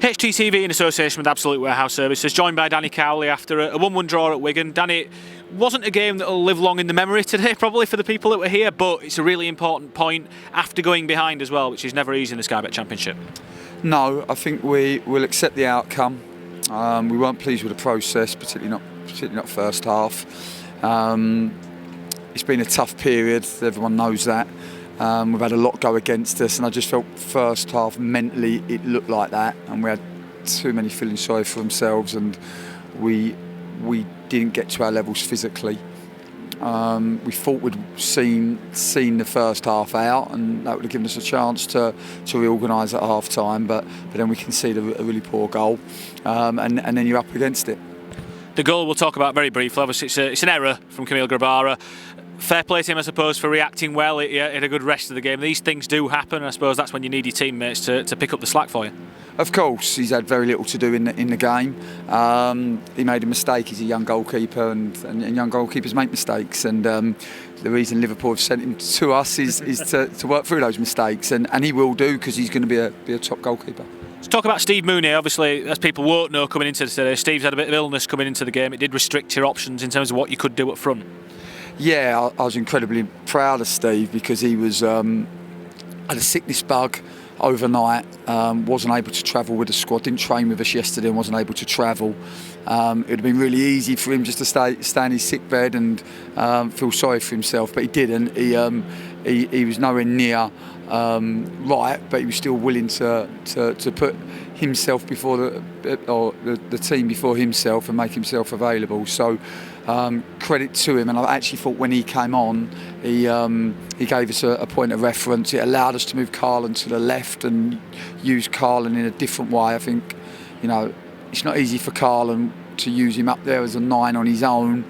HTTV in association with Absolute Warehouse Services, joined by Danny Cowley after a 1-1 draw at Wigan. Danny, wasn't a game that will live long in the memory today, probably for the people that were here, but it's a really important point after going behind as well, which is never easy in the Sky Bet Championship. No, I think we will accept the outcome. We weren't pleased with the process, particularly not first half. It's been a tough period, everyone knows that. We've had a lot go against us, and I just felt first half mentally it looked like that, and we had too many feeling sorry for themselves, and we didn't get to our levels physically. We thought we'd seen the first half out, and that would have given us a chance to reorganise at half time, but then we conceded a really poor goal, and then you're up against it. The goal we'll talk about very briefly. Obviously it's an error from Camille Grabara. Fair play to him, I suppose, for reacting well. He had a good rest of the game. These things do happen. I suppose that's when you need your teammates to pick up the slack for you. Of course, he's had very little to do in the game. He made a mistake. He's a young goalkeeper, and young goalkeepers make mistakes. And the reason Liverpool have sent him to us is to work through those mistakes, and he will do, because he's going to be a top goalkeeper. Let's talk about Steve Mounie. Obviously, as people won't know coming into today, Steve's had a bit of illness coming into the game. It did restrict your options in terms of what you could do up front. Yeah, I was incredibly proud of Steve, because he was had a sickness bug overnight, wasn't able to travel with the squad, didn't train with us yesterday and wasn't able to travel. It would have been really easy for him just to stay in his sick bed and feel sorry for himself, but he didn't. He was nowhere near right, but he was still willing to put himself before the team before himself and make himself available. So credit to him, and I actually thought when he came on, he gave us a point of reference. It allowed us to move Carlin to the left and use Carlin in a different way. I think, it's not easy for Carlin to use him up there as a 9 on his own.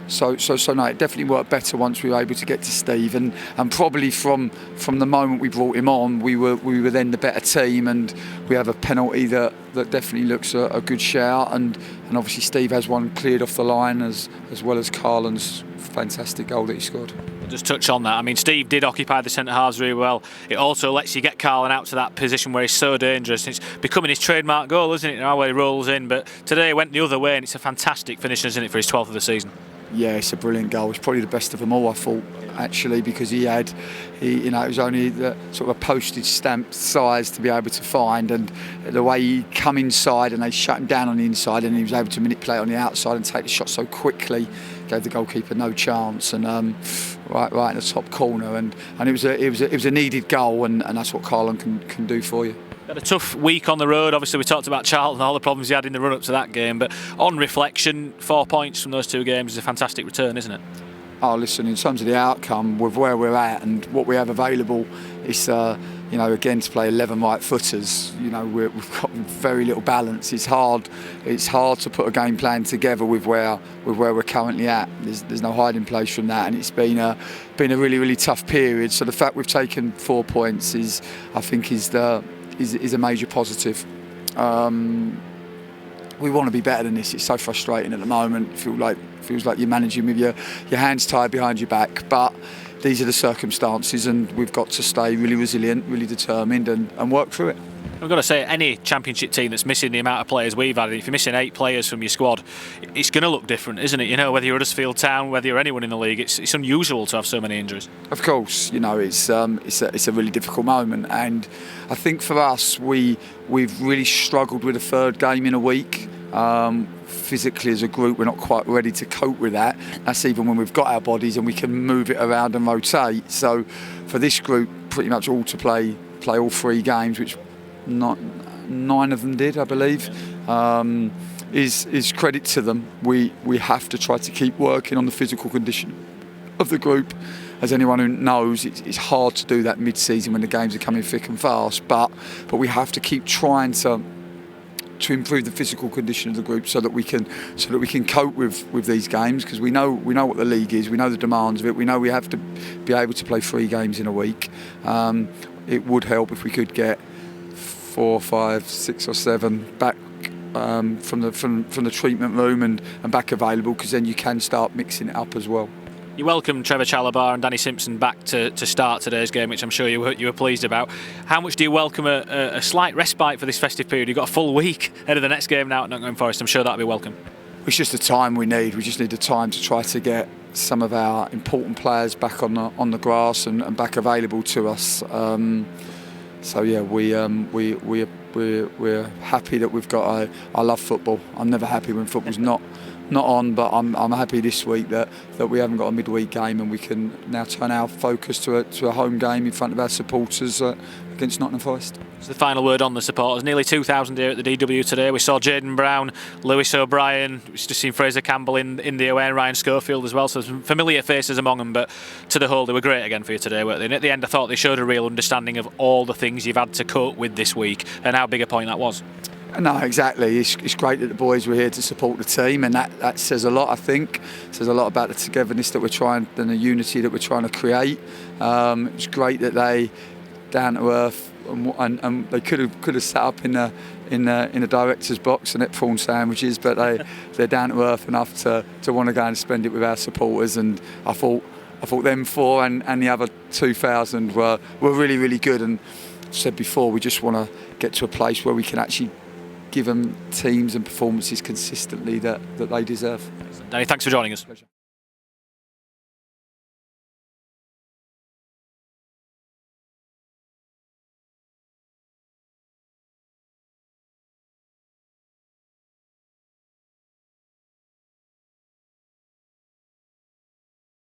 So no, it definitely worked better once we were able to get to Steve, and probably from the moment we brought him on, we were then the better team, and we have a penalty that definitely looks a good shout, and obviously Steve has one cleared off the line as well as Carlin's fantastic goal that he scored. We'll just touch on that. I mean, Steve did occupy the centre halves really well. It also lets you get Carlin out to that position where he's so dangerous. It's becoming his trademark goal, isn't it, now, where he rolls in, but today it went the other way, and it's a fantastic finish, isn't it, for his 12th of the season. Yeah, it's a brilliant goal. It's probably the best of them all, I thought, actually, because it was only the sort of a postage stamp size to be able to find, and the way he come inside and they shut him down on the inside, and he was able to manipulate on the outside and take the shot so quickly, gave the goalkeeper no chance, and right in the top corner, and it was a needed goal, and that's what Carlin can do for you. Had a tough week on the road. Obviously, we talked about Charlton and all the problems he had in the run-up to that game, but on reflection, 4 points from those 2 games is a fantastic return, isn't it? Oh, listen, in terms of the outcome, with where we're at and what we have available, it's again, to play 11 right-footers, we've got very little balance. It's hard to put a game plan together with where we're currently at. There's no hiding place from that, and it's been a really, really tough period. So the fact we've taken 4 points is a major positive. We want to be better than this. It's so frustrating at the moment. It feels like you're managing with your hands tied behind your back. But these are the circumstances, and we've got to stay really resilient, really determined, and work through it. I've got to say, any championship team that's missing the amount of players we've had, if you're missing 8 players from your squad, it's going to look different, isn't it? Whether you're Huddersfield Town, whether you're anyone in the league, it's unusual to have so many injuries. Of course, it's a really difficult moment, and I think for us, we've really struggled with a 3rd game in a week. Physically as a group, we're not quite ready to cope with that. That's even when we've got our bodies and we can move it around and rotate. So for this group, pretty much all to play all 3 games, which 9 of them did, I believe, is credit to them. We have to try to keep working on the physical condition of the group. As anyone who knows, it's hard to do that mid-season when the games are coming thick and fast, but we have to keep trying to improve the physical condition of the group so that we can cope with these games, because we know what the league is, we know the demands of it, we know we have to be able to play 3 games in a week. It would help if we could get 4, 5, 6 or 7 back from the treatment room and back available, because then you can start mixing it up as well. You welcomed Trevor Chalobah and Danny Simpson back to start today's game, which I'm sure you were pleased about. How much do you welcome a slight respite for this festive period? You've got a full week ahead of the next game now at Nottingham Forest. I'm sure that'll be welcome. It's just the time we need. We just need the time to try to get some of our important players back on the grass and back available to us. So yeah, we're happy that we've got. I love football. I'm never happy when football's not on, but I'm happy this week that we haven't got a midweek game and we can now turn our focus to a home game in front of our supporters against Nottingham Forest. It's the final word on the supporters. Nearly 2,000 here at the DW today. We saw Jaden Brown, Lewis O'Brien. We've just seen Fraser Campbell in the away and Ryan Schofield as well. So some familiar faces among them, but to the whole, they were great again for you today, weren't they? And at the end, I thought they showed a real understanding of all the things you've had to cope with this week and how big a point that was. No, exactly. It's great that the boys were here to support the team, and that says a lot. I think it says a lot about the togetherness that we're trying and the unity that we're trying to create. It's great that they down to earth and they could have sat up in the director's box and ate prawn sandwiches, but they're down to earth enough to want to go and spend it with our supporters. And I thought them four and the other 2,000 were really, really good. And I've said before, we just want to get to a place where we can actually give them teams and performances consistently that they deserve. Danny, thanks for joining us. Pleasure.